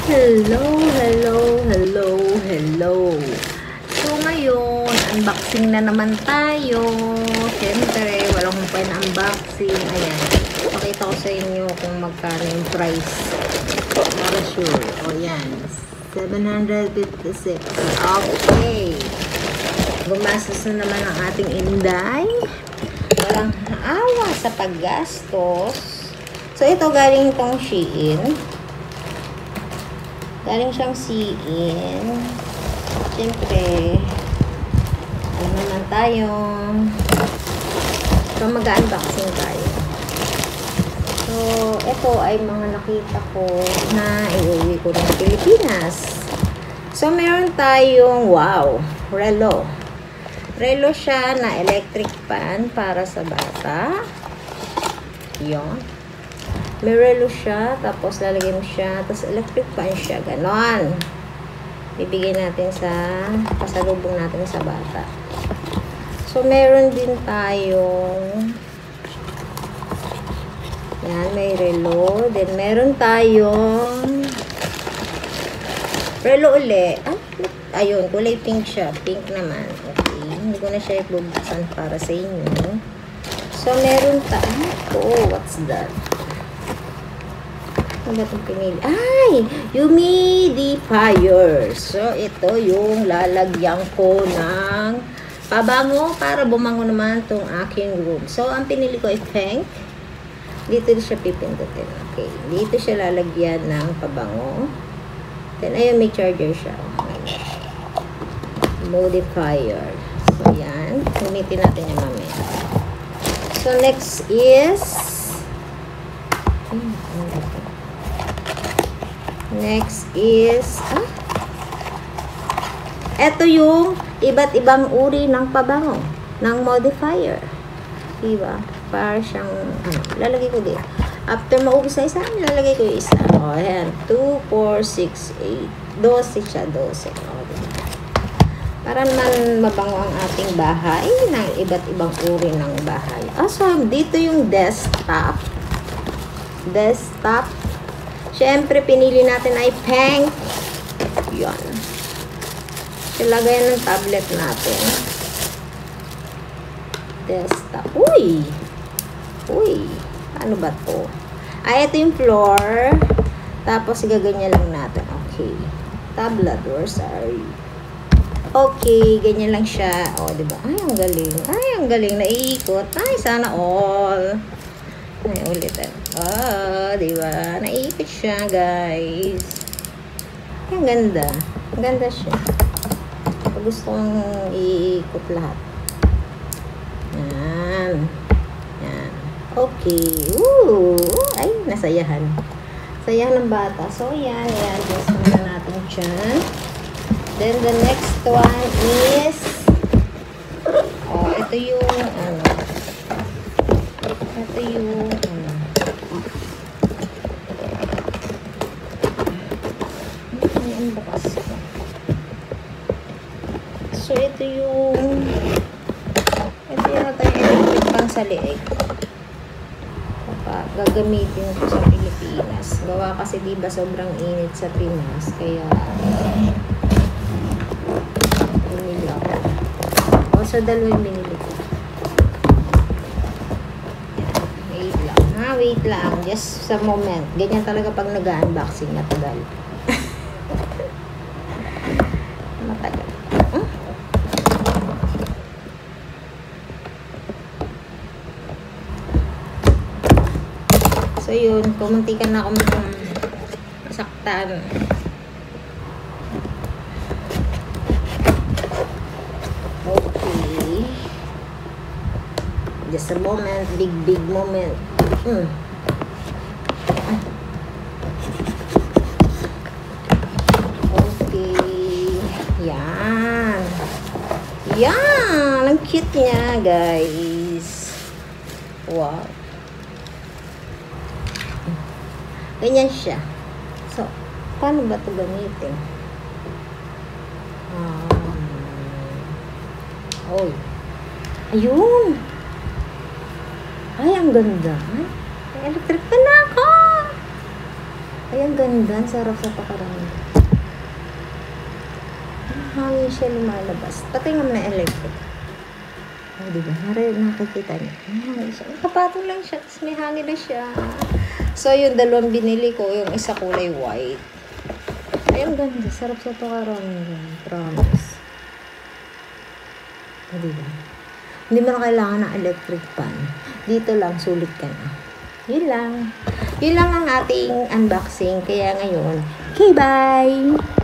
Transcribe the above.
Hello, hello, hello, hello. So ngayon, unboxing na naman tayo. Siyempre, walang humpay na unboxing. Ayan. Pakita ko sa inyo kung magkano yung price. Para sure. O yan. 756. Okay. Gumastos na naman ang ating inday. Walang awa sa paggastos. So ito galing itong Shein. Galing siyang Shein. Siyempre, alam naman tayo. So, mag-unboxing tayo. So, ito ay mga nakita ko na iuwi ko ng Pilipinas. So, meron tayong, wow, relo. Relo siya na electric fan para sa bata. Yun. May relo siya, tapos lalagay mo siya, tapos electric fan siya, ganon. Bibigay natin sa pasalubong natin sa bata. So, meron din tayong yan, may relo. Then, meron tayong relo uli. Ayun, kulay pink siya. Pink naman. Okay. Hindi ko na siya ibubuksan para sa inyo. So, meron tayo. Oh, what's that? Ano ba itong pinili? Ay! Humidifier. So, ito yung lalagyan ko ng pabango para bumango naman itong aking room. So, ang pinili ko ay pink. Dito siya pipindutin. Okay. Dito siya lalagyan ng pabango. Then, ayun, may charger siya. Oh my gosh. Modifier. So, yan. Gamitin natin yung mamaya. So, next is eto yung iba't ibang uri ng pabango ng modifier. Diba? Para siyang, lalagay ko dito. After maubos na isa, lalagay ko yung isa. O, ayan. 2, 4, 6, 8. 12 siya, 12. O, diba? Para naman mabango ang ating bahay ng iba't ibang uri ng bahay. So, dito yung desktop. Siyempre, pinili natin ay pink. Yan. Ilagay ng tablet natin. Desktop. Uy! Ano ba to? Ito yung floor. Tapos, gaganyan lang natin. Okay. Tablet, where's are you? Okay, ganyan lang siya. O, diba? Ay, ang galing. Ang galing. Naiikot. Sana all. Ay, ulitin. Diba? Naiikot siya, guys. Ang ganda. Ang ganda siya. Gusto kong iikot lahat. Yan. Okay. Ay, nasayahan. Sayahan ng bata. So, yan. Just muna natin siya. Then, the next one is ito yung so, ito yung electric pang sa leeg. Gagamitin ko sa Pilipinas. Gawa kasi diba sobrang init sa Pinas. Kaya binili ako. So, dalawa yung binili ko. Wait lang. Just sa moment. Ganyan talaga pag nag-unboxing. Matagal. Matagal. So, yun. Kumuntikan na ako masaktan. Okay. Just a moment. Big moment. Okay. Yan. Ang cute niya, guys. Wow. Ganyan siya. So, paano ba ito gamitin? Ayun. Ay, ang ganda. Electric fan na ako. Ay, ang ganda. Ang sarap sa pakiramdam. Hangin siya lumalabas. Pati nga may electric. O, diba? Nakikita niyo. May hangin siya. Nakapatong lang siya. Tapos may hangin na siya. So, yung dalawang binili ko, yung isa kulay white. Ay, ang ganda. Sarap sa pakiramdam. Promise. O, diba? Hindi mo na kailangan ng electric fan. Dito lang, sulit ka na. Yun lang. Yun lang ang ating unboxing. Kaya ngayon, okay, bye!